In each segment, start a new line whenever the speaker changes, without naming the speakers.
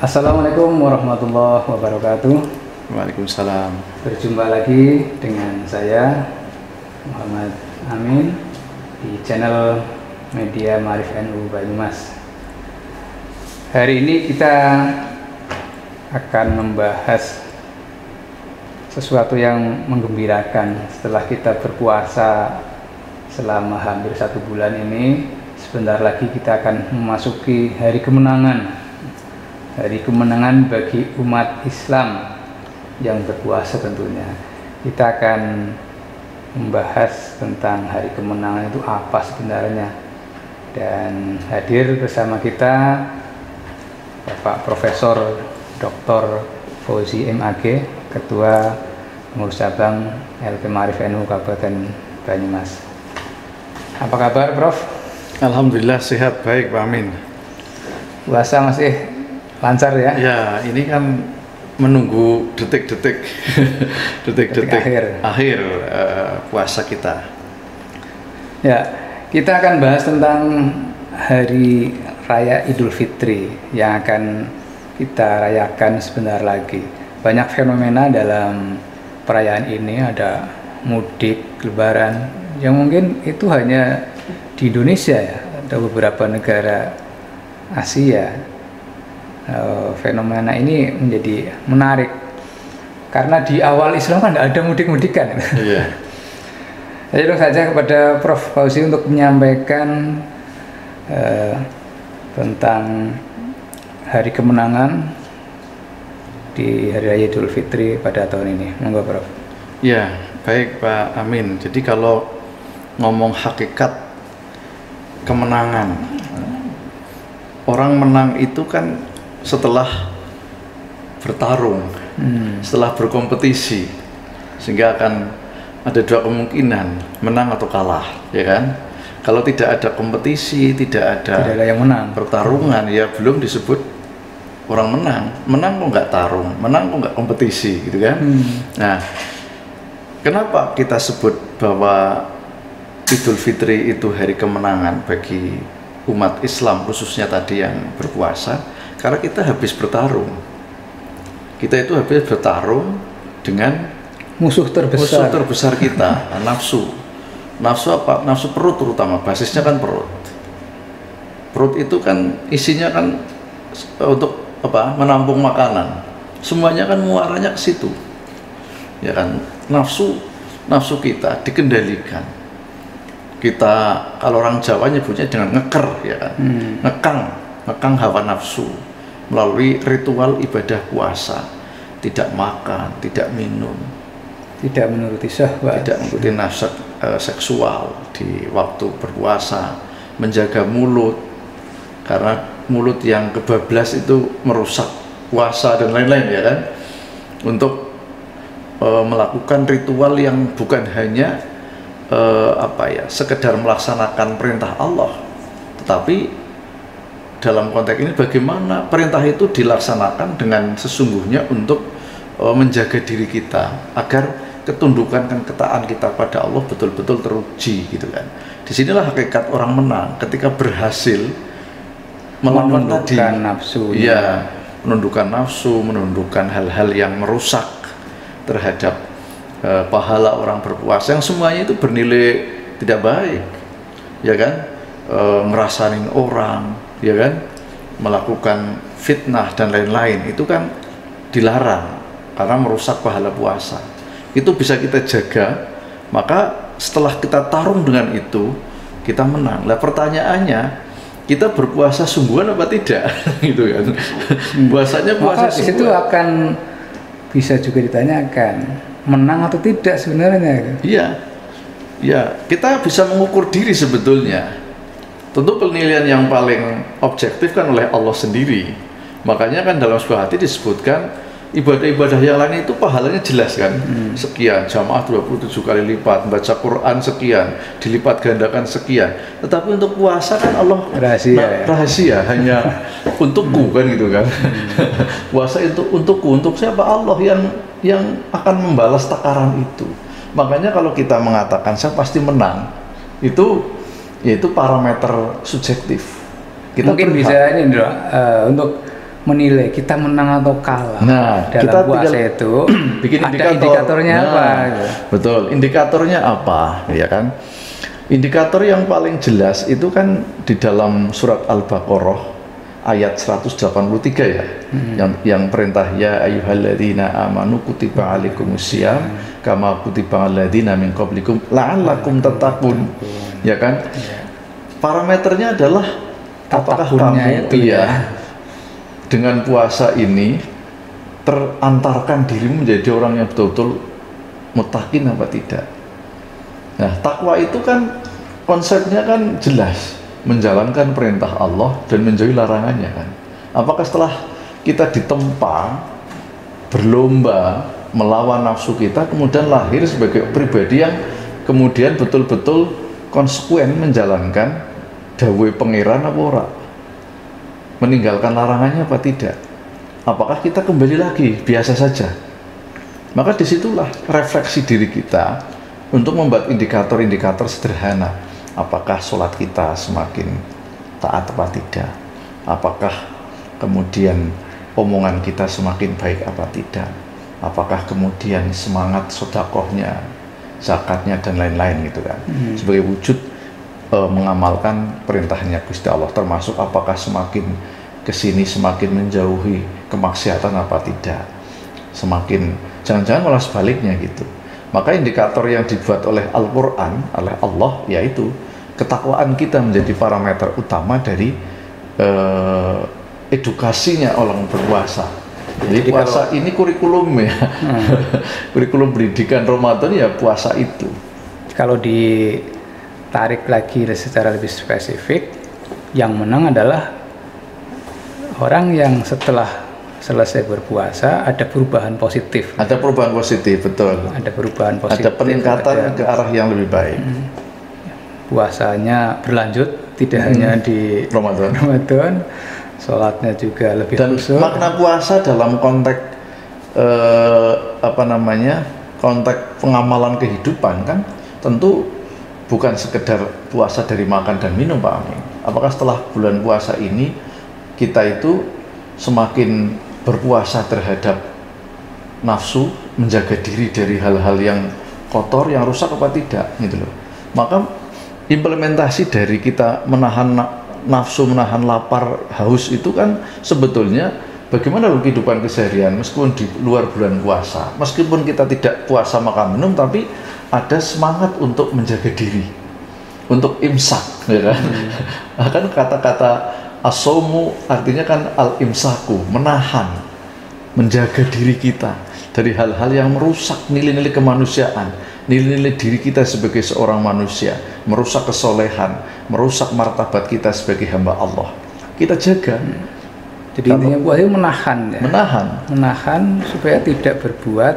Assalamualaikum warahmatullahi wabarakatuh.
Waalaikumsalam.
Berjumpa lagi dengan saya Muhammad Amin di channel Media Ma'arif NU Banyumas. Hari ini kita akan membahas sesuatu yang menggembirakan. Setelah kita berpuasa selama hampir 1 bulan ini, sebentar lagi kita akan memasuki hari kemenangan. Hari kemenangan bagi umat Islam yang berpuasa tentunya. Kita akan membahas tentang hari kemenangan itu apa sebenarnya. Dan hadir bersama kita Bapak Profesor Dr. Fauzi MAG, Ketua Pengurus Cabang LP Ma'arif NU Kabupaten Banyumas. Apa kabar, Prof?
Alhamdulillah sehat, baik Pak Amin.
Puasa masih lancar ya?
Ya, ini kan menunggu detik-detik akhir puasa kita.
Ya, kita akan bahas tentang Hari Raya Idul Fitri yang akan kita rayakan sebentar lagi. Banyak fenomena dalam perayaan ini, ada mudik, lebaran, yang mungkin itu hanya di Indonesia ya, ada beberapa negara Asia. Fenomena ini menjadi menarik karena di awal Islam kan tidak ada mudik-mudikan.
Iya.
Saya langsung saja kepada Prof. Fauzi untuk menyampaikan tentang hari kemenangan di Hari Raya Idul Fitri pada tahun ini. Monggo, Prof.
Ya, baik Pak Amin. Jadi kalau ngomong hakikat kemenangan, orang menang itu kan setelah bertarung, setelah berkompetisi, sehingga akan ada 2 kemungkinan, menang atau kalah, ya kan? Kalau tidak ada kompetisi, tidak ada
yang menang,
pertarungan, ya belum disebut orang menang. Menang kok nggak tarung, menang kok nggak kompetisi, gitu kan? Nah, kenapa kita sebut bahwa Idul Fitri itu hari kemenangan bagi umat Islam, khususnya tadi yang berpuasa? Karena kita habis bertarung. Kita itu habis bertarung dengan
musuh terbesar
kita, nafsu. Nafsu apa? Nafsu perut terutama, basisnya kan perut. Perut itu kan isinya kan untuk apa? Menampung makanan. Semuanya kan muaranya ke situ. Ya kan? Nafsu kita dikendalikan. Kita kalau orang Jawa nyebutnya dengan ngeker, ya kan? Ngekang hawa nafsu melalui ritual ibadah puasa, tidak makan, tidak minum,
tidak menuruti syahwat,
tidak mengikuti nafsu seksual di waktu berpuasa, menjaga mulut karena mulut yang kebablas itu merusak puasa dan lain-lain, ya kan? Untuk melakukan ritual yang bukan hanya sekedar melaksanakan perintah Allah, tetapi dalam konteks ini bagaimana perintah itu dilaksanakan dengan sesungguhnya untuk menjaga diri kita agar ketundukan dan ketaatan kita pada Allah betul-betul teruji, gitu kan. Disinilah hakikat orang menang ketika berhasil melawan tadi
nafsu,
ya, menundukkan nafsu, menundukkan hal-hal yang merusak terhadap pahala orang berpuasa yang semuanya itu bernilai tidak baik, ya kan, ngerasain orang, ya kan, melakukan fitnah dan lain-lain, itu kan dilarang karena merusak pahala puasa. Itu bisa kita jaga, maka setelah kita tarung dengan itu kita menang. Lah pertanyaannya, kita berpuasa sungguhan apa tidak? Gitu kan. Puasanya puasa
di situ akan bisa juga ditanyakan, menang atau tidak sebenarnya.
Iya. Ya, kita bisa mengukur diri sebetulnya. Tentu penilaian yang paling objektif kan oleh Allah sendiri. Makanya kan dalam sebuah hadis disebutkan ibadah-ibadah yang lain itu pahalanya jelas kan. Sekian, jamaah 27 kali lipat, baca Quran sekian, dilipat gandakan sekian. Tetapi untuk puasa kan Allah rahasia hanya untukku kan, gitu kan. Puasa itu untukku, untuk siapa? Allah yang akan membalas takaran itu. Makanya kalau kita mengatakan saya pasti menang, itu yaitu parameter subjektif.
Kita mungkin bisa ini untuk menilai kita menang atau kalah
Nah,
dalam
kita
puasa
tinggal
itu
bikin
ada
indikator.
indikatornya
Nah,
apa gitu.
Betul, indikatornya apa, ya kan? Indikator yang paling jelas itu kan di dalam surat Al-Baqarah ayat 183 ya, yang perintah ya ayyuhalladzina amanu kutiba alaikumusiyam kama kutiba alladzina min qablikum la'allakum tattaqun, ya kan? Parameternya adalah apakah
Tatakunnya
kamu
itu ya.
dengan puasa ini terantarkan dirimu menjadi orang yang betul-betul mutakin apa tidak. Nah, takwa itu kan konsepnya kan jelas, menjalankan perintah Allah dan menjauhi larangannya kan. Apakah setelah kita ditempa berlomba melawan nafsu kita kemudian lahir sebagai pribadi yang kemudian betul-betul konsekuen menjalankan dawuh pangeran apa ora? Meninggalkan larangannya apa tidak? Apakah kita kembali lagi biasa saja? Maka disitulah refleksi diri kita untuk membuat indikator-indikator sederhana. Apakah sholat kita semakin taat apa tidak? Apakah kemudian omongan kita semakin baik apa tidak? Apakah kemudian semangat sedekahnya, zakatnya dan lain-lain gitu kan? Sebagai wujud mengamalkan perintahnya Gusti Allah, termasuk apakah semakin kesini semakin menjauhi kemaksiatan apa tidak, semakin jangan-jangan malah sebaliknya gitu. Maka indikator yang dibuat oleh Al-Quran, oleh Allah, yaitu ketakwaan kita menjadi parameter utama dari edukasinya orang berpuasa. Jadi puasa ini kurikulum ya, kurikulum pendidikan Ramadan ya puasa itu.
Kalau ditarik lagi secara lebih spesifik, yang menang adalah orang yang setelah selesai berpuasa ada perubahan positif.
Ada perubahan positif, betul.
Ada perubahan positif.
Ada peningkatan ke arah yang lebih baik.
Puasanya berlanjut, tidak hanya di
Ramadan.
Sholatnya juga lebih
Dan
khusyuk.
makna puasa dalam konteks konteks pengamalan kehidupan kan tentu bukan sekedar puasa dari makan dan minum, Pak Amin. Apakah setelah bulan puasa ini kita itu semakin berpuasa terhadap nafsu, menjaga diri dari hal-hal yang kotor, yang rusak apa tidak gitu loh. Maka implementasi dari kita menahan nafsu, menahan lapar, haus itu kan sebetulnya bagaimana kehidupan keseharian meskipun di luar bulan puasa, meskipun kita tidak puasa makan minum, tapi ada semangat untuk menjaga diri, untuk imsak, ya kan? Kan kata-kata as-saumu artinya kan al-imsaku, menahan, menjaga diri kita dari hal-hal yang merusak nilai-nilai kemanusiaan, nilai-nilai diri kita sebagai seorang manusia, merusak kesolehan, merusak martabat kita sebagai hamba Allah. Kita jaga.
Jadi intinya puasa itu menahan ya. Menahan supaya tidak berbuat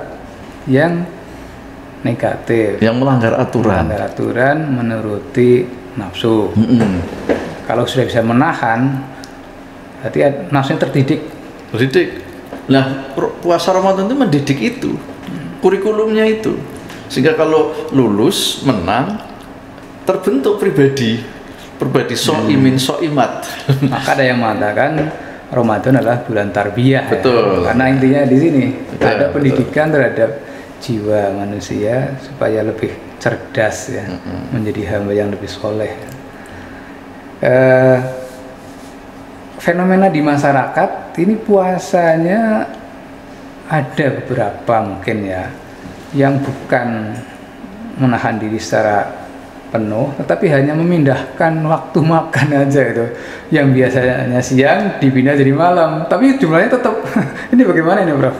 yang negatif,
yang melanggar aturan,
menuruti nafsu. Kalau sudah bisa menahan, berarti nafsunya terdidik.
Nah, puasa Ramadan itu mendidik itu, kurikulumnya itu, sehingga kalau lulus menang terbentuk pribadi so'imin so'imat.
Maka ada yang mengatakan Ramadan adalah bulan tarbiyah.
Betul.
Ya? Karena intinya di sini ada
Betul.
pendidikan terhadap jiwa manusia supaya lebih cerdas ya, menjadi hamba yang lebih soleh. Fenomena di masyarakat ini puasanya ada beberapa mungkin ya yang bukan menahan diri secara penuh, tetapi hanya memindahkan waktu makan aja itu, yang biasanya siang dipindah jadi malam, tapi jumlahnya tetap. Ini bagaimana ini, Prof?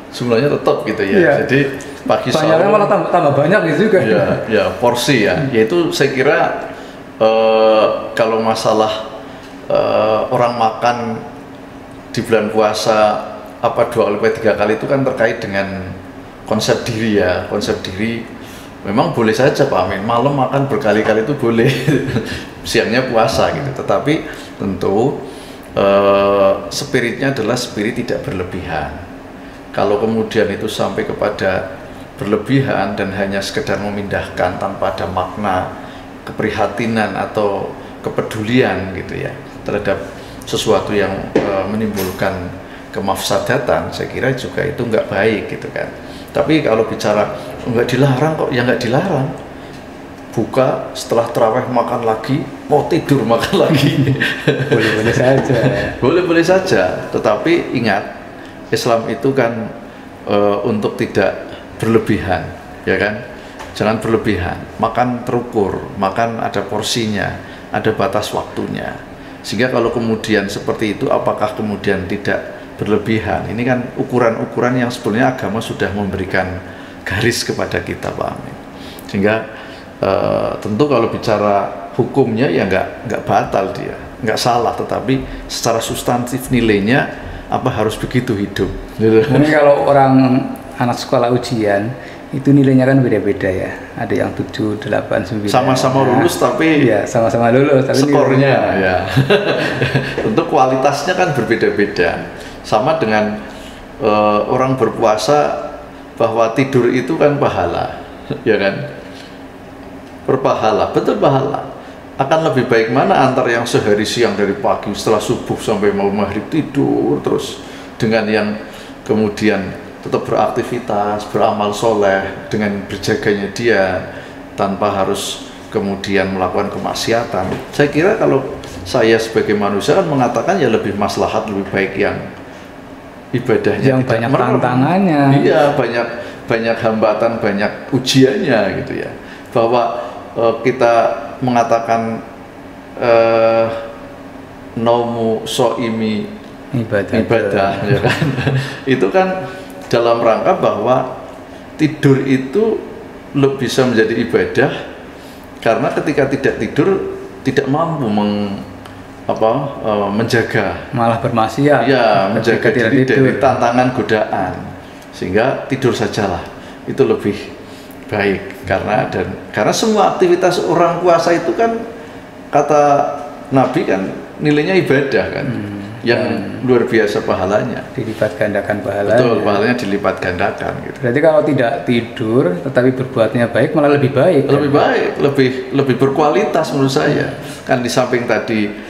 Jumlahnya tetap gitu ya.
Iya.
Jadi pagi
banyaknya
sahur
malah tambah banyak gitu juga.
ya porsi ya. Yaitu saya kira kalau masalah orang makan di bulan puasa apa 2 kali 3 kali itu kan terkait dengan konsep diri ya. Konsep diri memang boleh saja Pak Amin, malam makan berkali-kali itu boleh, siangnya puasa gitu. Tetapi tentu spiritnya adalah spirit tidak berlebihan. Kalau kemudian itu sampai kepada berlebihan dan hanya sekedar memindahkan tanpa ada makna keprihatinan atau kepedulian gitu ya terhadap sesuatu yang menimbulkan kemafsadatan, saya kira juga itu nggak baik gitu kan. Tapi kalau bicara nggak dilarang kok, ya nggak dilarang. Buka setelah terawih makan lagi, mau tidur makan lagi,
boleh-boleh saja.
Boleh-boleh saja. Tetapi ingat, Islam itu kan untuk tidak berlebihan, ya kan? Jangan berlebihan. Makan terukur, makan ada porsinya, ada batas waktunya. Sehingga kalau kemudian seperti itu, apakah kemudian tidak berlebihan? Ini kan ukuran-ukuran yang sebetulnya agama sudah memberikan garis kepada kita, Pak Amin. Sehingga tentu kalau bicara hukumnya ya nggak batal dia, nggak salah, tetapi secara substantif nilainya apa harus begitu hidup.
Mungkin kalau orang anak sekolah ujian itu nilainya kan beda-beda ya, ada yang 7, 8, 9.
Sama-sama lulus tapi
ya sama-sama lulus tapi
skornya ya tentu kualitasnya kan berbeda-beda. Sama dengan orang berpuasa, bahwa tidur itu kan pahala, ya kan? Berpahala, betul pahala. Akan lebih baik mana antara yang sehari siang dari pagi setelah subuh sampai mau maghrib tidur terus, dengan yang kemudian tetap beraktivitas, beramal soleh dengan berjaganya dia tanpa harus kemudian melakukan kemaksiatan. Saya kira kalau saya sebagai manusia kan mengatakan ya lebih maslahat, lebih baik yang ibadahnya
yang banyak tantangannya.
Iya, banyak hambatan, banyak ujiannya gitu ya. Bahwa kita mengatakan naumu soimi ibadah ya kan? Itu kan dalam rangka bahwa tidur itu bisa menjadi ibadah, karena ketika tidak tidur tidak mampu menjaga,
malah bermaksiat
ya, menjaga diri dari tantangan godaan, sehingga tidur sajalah itu lebih baik. Karena semua aktivitas orang puasa itu kan kata Nabi kan nilainya ibadah kan, yang luar biasa pahalanya,
dilipat gandakan pahalanya.
Betul, pahalanya dilipat gandakan gitu.
Berarti kalau tidak tidur tetapi berbuatnya baik malah lebih baik.
Lebih kan? Baik, lebih berkualitas menurut saya. Kan di samping tadi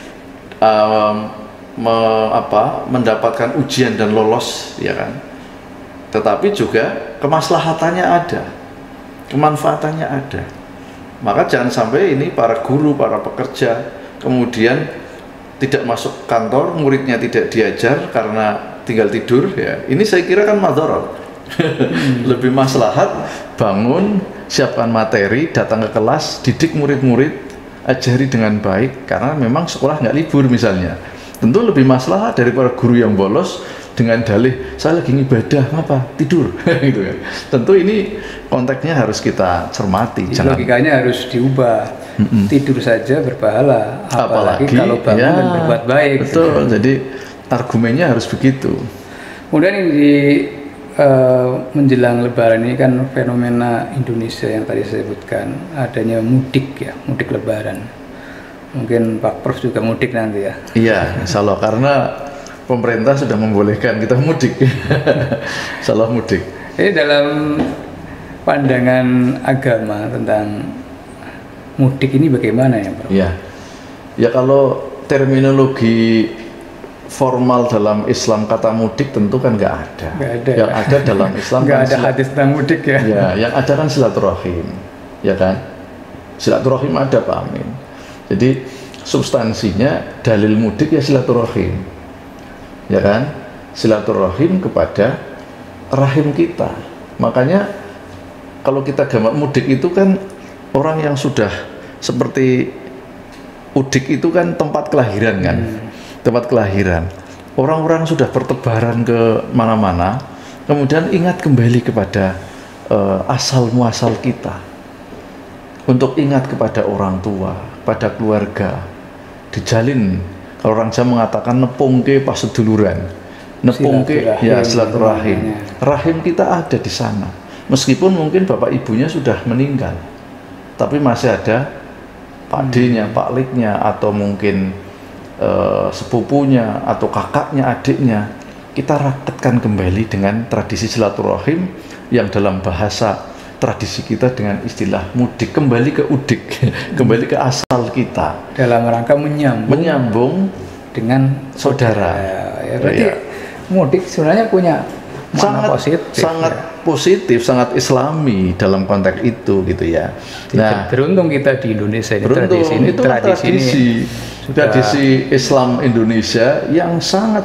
mendapatkan ujian dan lolos, ya kan, tetapi juga kemaslahatannya ada, kemanfaatannya ada. Maka jangan sampai ini para guru, para pekerja kemudian tidak masuk kantor, muridnya tidak diajar karena tinggal tidur, ya. Ini saya kira kan madharat. Lebih maslahat bangun, siapkan materi, datang ke kelas, didik murid-murid, ajari dengan baik, karena memang sekolah nggak libur misalnya. Tentu lebih maslahat daripada guru yang bolos dengan dalih saya lagi ibadah, apa tidur gitu kan. Tentu ini konteksnya harus kita cermati.
Logikanya harus diubah. Tidur saja berpahala, apalagi kalau bangun dan berbuat baik.
Betul. Jadi argumennya harus begitu.
Kemudian ini menjelang Lebaran ini kan fenomena Indonesia yang tadi saya sebutkan, adanya mudik ya, mudik Lebaran. Mungkin Pak Prof juga mudik nanti ya.
Iya, insya Allah, karena pemerintah sudah membolehkan kita mudik. Insya Allah mudik.
Ini dalam pandangan agama tentang mudik ini bagaimana ya Prof?
Iya, ya kalau terminologi formal dalam Islam kata mudik tentu kan nggak ada.
Nggak ada.
Yang ada dalam Islam
nggak
kan
ada hadis tentang mudik ya.
Ya, yang ada kan silaturahim, ya kan? Silaturahim ada, Pak Amin. Jadi substansinya dalil mudik ya silaturahim, ya kan? Silaturahim kepada rahim kita. Makanya kalau kita gambar mudik itu kan orang yang sudah seperti udik itu kan tempat kelahiran kan. Tempat kelahiran, orang-orang sudah bertebaran ke mana-mana, kemudian ingat kembali kepada asal muasal kita, untuk ingat kepada orang tua, pada keluarga, dijalin. Kalau orang Jawa mengatakan nepungke pas seduluran, nepungke ya silaturahim. Rahim kita ada di sana, meskipun mungkin bapak ibunya sudah meninggal, tapi masih ada Pak D-nya, Pak Lik-nya, atau mungkin sepupunya atau kakaknya, adiknya. Kita raketkan kembali dengan tradisi silaturahim yang dalam bahasa tradisi kita dengan istilah mudik, kembali ke udik, kembali ke asal kita,
dalam rangka menyambung dengan
saudara.
Ya, berarti mudik sebenarnya punya makna
sangat positif, sangat islami dalam konteks itu gitu ya.
Nah, beruntung kita di Indonesia ini,
itu tradisi Islam Indonesia yang sangat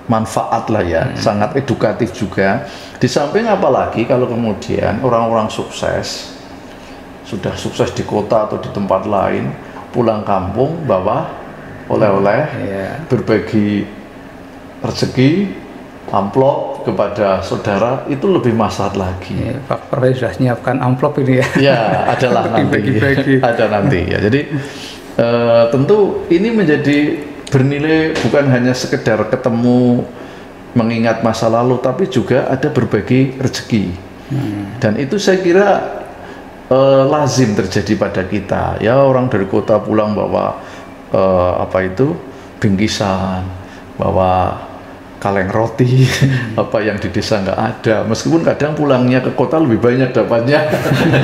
manfaat lah ya, sangat edukatif juga. Di samping apalagi kalau kemudian orang-orang sukses, sudah sukses di kota atau di tempat lain, pulang kampung bawa oleh-oleh, berbagi rezeki, amplop kepada saudara, itu lebih maslahat lagi.
Pak Profesor sudah menyiapkan amplop ini ya?
Ya, adalah nanti. Ada nanti ya. Jadi tentu ini menjadi bernilai bukan hanya sekedar ketemu mengingat masa lalu, tapi juga ada berbagi rezeki. Dan itu saya kira lazim terjadi pada kita. Ya, orang dari kota pulang bawa bingkisan, bawa kaleng roti, apa yang di desa nggak ada. Meskipun kadang pulangnya ke kota lebih banyak dapatnya.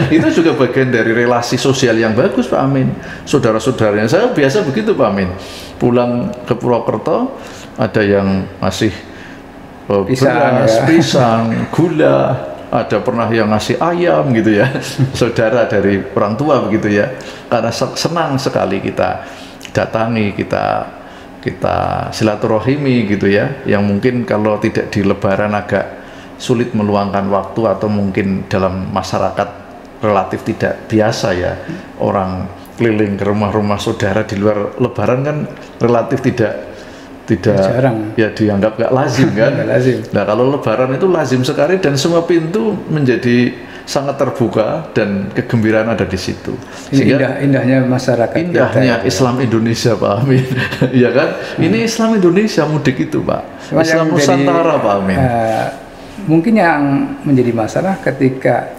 Itu juga bagian dari relasi sosial yang bagus, Pak Amin. Saudara-saudaranya saya biasa begitu, Pak Amin. Pulang ke Purwokerto, ada yang masih beras, pisang, gula, ada pernah yang ngasih ayam gitu ya. Saudara dari orang tua begitu ya. Karena senang sekali kita datangi, kita silaturahimi gitu ya, yang mungkin kalau tidak di Lebaran agak sulit meluangkan waktu, atau mungkin dalam masyarakat relatif tidak biasa ya, orang keliling ke rumah-rumah saudara di luar Lebaran kan relatif tidak
jarang
ya, dianggap gak lazim kan. Nah, kalau Lebaran itu lazim sekali, dan semua pintu menjadi sangat terbuka dan kegembiraan ada di situ.
Indahnya masyarakat
indahnya kita, Islam Indonesia, Pak Amin. Ya kan? Ini Islam Indonesia mudik itu, Pak. Islam Nusantara, Pak Amin.
Mungkin yang menjadi masalah ketika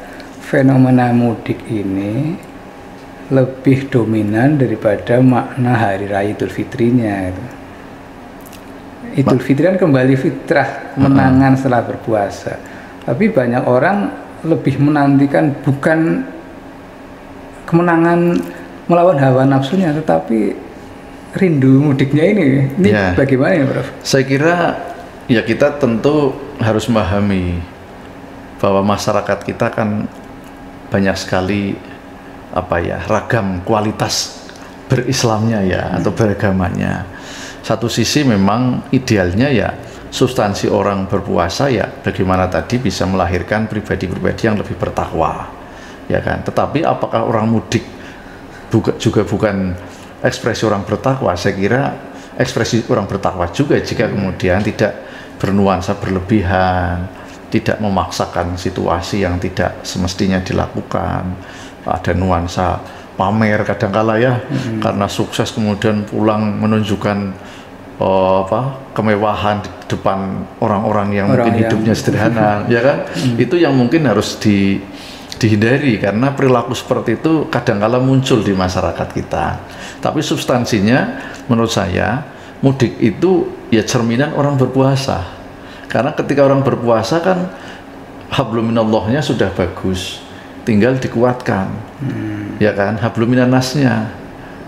fenomena mudik ini lebih dominan daripada makna hari raya Idul Fitrinya. Idul Fitri kan kembali fitrah, menangan setelah berpuasa. Tapi banyak orang lebih menantikan bukan kemenangan melawan hawa nafsunya, tetapi rindu mudiknya ini bagaimana ya, Prof?
Saya kira ya kita tentu harus memahami bahwa masyarakat kita kan banyak sekali ragam kualitas berislamnya ya, atau beragamanya. Satu sisi memang idealnya ya substansi orang berpuasa ya bagaimana tadi bisa melahirkan pribadi-pribadi yang lebih bertakwa, ya kan. Tetapi apakah orang mudik juga bukan ekspresi orang bertakwa? Saya kira ekspresi orang bertakwa juga jika kemudian tidak bernuansa berlebihan, tidak memaksakan situasi yang tidak semestinya dilakukan, ada nuansa pamer kadangkala ya, karena sukses kemudian pulang menunjukkan kemewahan di depan orang-orang yang mungkin hidupnya sederhana, ya kan? Itu yang mungkin harus dihindari, karena perilaku seperti itu kadangkala muncul di masyarakat kita. Tapi substansinya menurut saya mudik itu ya cerminan orang berpuasa, karena ketika orang berpuasa kan hablum minallahnya sudah bagus, tinggal dikuatkan, ya kan, hablum minannasnya,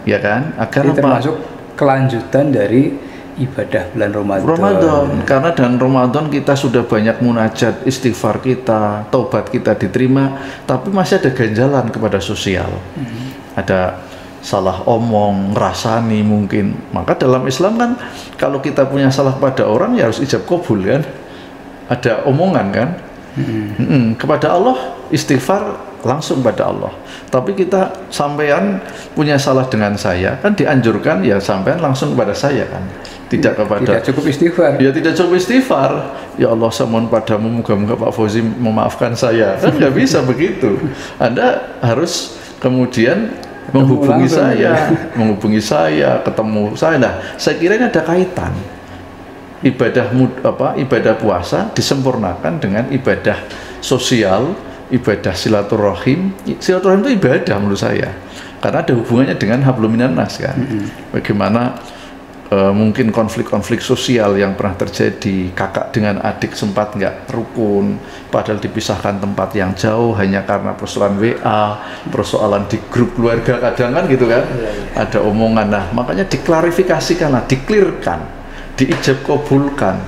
ya kan, agar
apa? Termasuk kelanjutan dari ibadah bulan Ramadan.
Karena dan Ramadan kita sudah banyak munajat, istighfar kita, taubat kita diterima, tapi masih ada ganjalan kepada sosial. Ada salah omong, ngerasani mungkin. Maka dalam Islam kan kalau kita punya salah pada orang ya harus ijab kabul kan. Ada omongan kan. Kepada Allah istighfar langsung pada Allah. Tapi kita sampean punya salah dengan saya kan dianjurkan ya sampean langsung kepada saya kan. Tidak
cukup istighfar.
Ya tidak cukup istighfar. Ya Allah, saya mohon padamu moga-moga Pak Fauzi memaafkan saya. Kan nggak bisa begitu. Anda harus kemudian menghubungi saya, ketemu saya. Nah, saya kira ini ada kaitan. Ibadah puasa disempurnakan dengan ibadah sosial, ibadah silaturahim. Silaturahim itu ibadah menurut saya, karena ada hubungannya dengan hablum minannas kan. Bagaimana mungkin konflik-konflik sosial yang pernah terjadi, kakak dengan adik sempat nggak rukun, padahal dipisahkan tempat yang jauh hanya karena persoalan WA, persoalan di grup keluarga kadang kan gitu kan, ada omongan. Nah makanya diklarifikasikan, diklirkan, diijab kabulkan,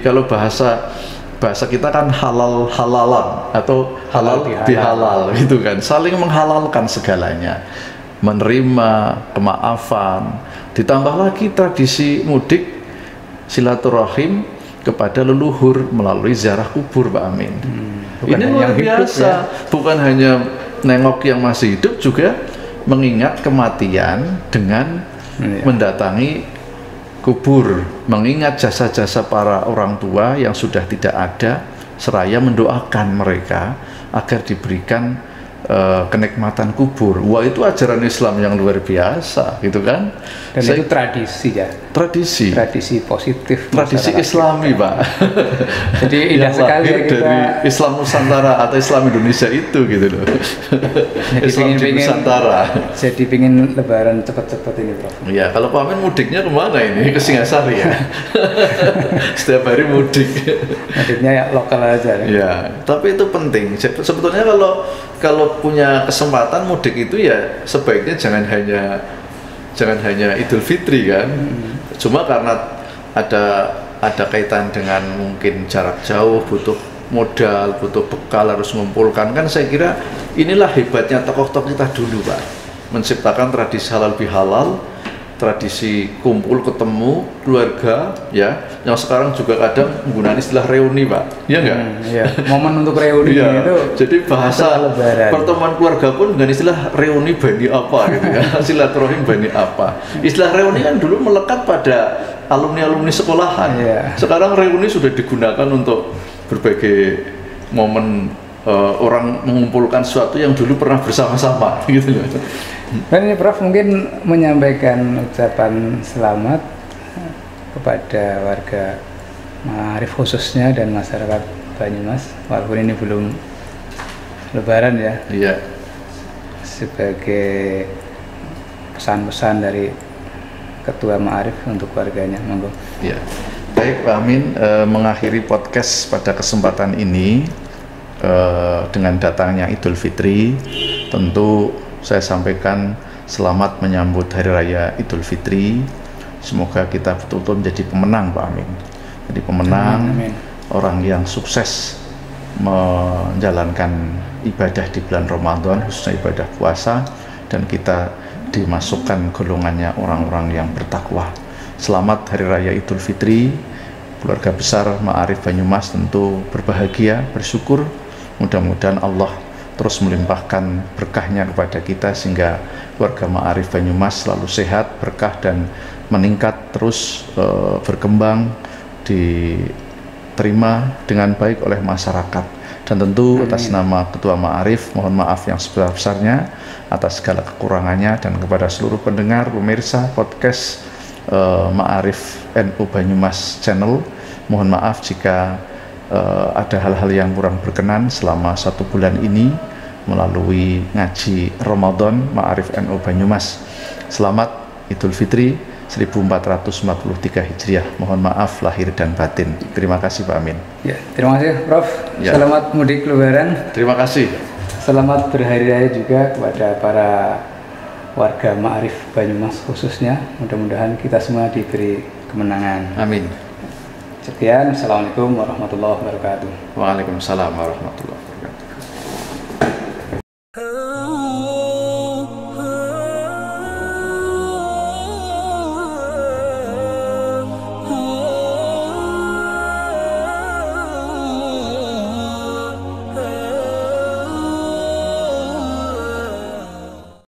kalau bahasa kita kan halalan atau halal bihalal gitu kan, saling menghalalkan segalanya, menerima kemaafan. Ditambah lagi tradisi mudik silaturahim kepada leluhur melalui ziarah kubur, Pak Amin. Ini luar biasa, ya? Bukan hanya nengok yang masih hidup, juga mengingat kematian dengan mendatangi kubur, mengingat jasa-jasa para orang tua yang sudah tidak ada, seraya mendoakan mereka agar diberikan kenikmatan kubur. Wah, itu ajaran Islam yang luar biasa gitu kan.
Dan itu tradisi ya, tradisi positif,
tradisi Islami kita, Pak.
Jadi indah sekali ya kita
dari Islam Nusantara atau Islam Indonesia itu gitu loh.
Jadi
Islam di Nusantara.
Jadi pingin lebaran cepet-cepet ini, Prof.
Ya, kalau Pak Amin mudiknya kemana ini? Ke Singasari ya. Setiap hari mudik.
Mudiknya ya lokal aja.
Ya, tapi itu penting. Sebetulnya kalau punya kesempatan mudik itu ya sebaiknya jangan hanya Idul Fitri kan. Cuma karena ada kaitan dengan mungkin jarak jauh, butuh modal, butuh bekal, harus mengumpulkan, kan saya kira inilah hebatnya tokoh-tokoh kita dulu, Pak, menciptakan tradisi halal bihalal, tradisi kumpul ketemu keluarga ya, yang sekarang juga kadang menggunakan istilah reuni, Pak, ya enggak?
Ya. Momen untuk reuni
ya,
itu
jadi bahasa pertemuan keluarga pun dengan istilah reuni bani apa gitu ya. Silaturahim bani apa. Istilah reuni kan dulu melekat pada alumni sekolahan. Sekarang reuni sudah digunakan untuk berbagai momen, orang mengumpulkan sesuatu yang dulu pernah bersama-sama gitu loh.
Dan ini Prof mungkin menyampaikan ucapan selamat kepada warga Ma'arif khususnya dan masyarakat Banyumas, walaupun ini belum Lebaran ya.
Iya.
Sebagai pesan-pesan dari Ketua Ma'arif untuk warganya, monggo.
Iya. Baik, Pak Amin, mengakhiri podcast pada kesempatan ini dengan datangnya Idul Fitri, tentu saya sampaikan selamat menyambut Hari Raya Idul Fitri. Semoga kita betul-betul menjadi pemenang, Pak Amin. Jadi pemenang, amin. Orang yang sukses menjalankan ibadah di bulan Ramadan, khususnya ibadah puasa, dan kita dimasukkan golongannya orang-orang yang bertakwa. Selamat Hari Raya Idul Fitri. Keluarga besar Ma'arif Banyumas tentu berbahagia, bersyukur. Mudah-mudahan Allah terus melimpahkan berkahnya kepada kita sehingga keluarga Ma'arif Banyumas selalu sehat, berkah, dan meningkat terus, berkembang, diterima dengan baik oleh masyarakat. Dan tentu atas nama Ketua Ma'arif, mohon maaf yang sebesar-besarnya atas segala kekurangannya, dan kepada seluruh pendengar, pemirsa podcast Ma'arif NU Banyumas Channel, mohon maaf jika ada hal-hal yang kurang berkenan selama 1 bulan ini melalui ngaji Ramadan Ma'arif NU Banyumas. Selamat Idul Fitri 1443 Hijriah. Mohon maaf lahir dan batin. Terima kasih, Pak Amin.
Ya, terima kasih Prof. Ya. Selamat mudik Lebaran.
Terima kasih.
Selamat berhari raya juga kepada para warga Ma'arif Banyumas khususnya. Mudah-mudahan kita semua diberi kemenangan.
Amin.
Sekian, Assalamualaikum warahmatullahi wabarakatuh.
Waalaikumsalam warahmatullahi wabarakatuh.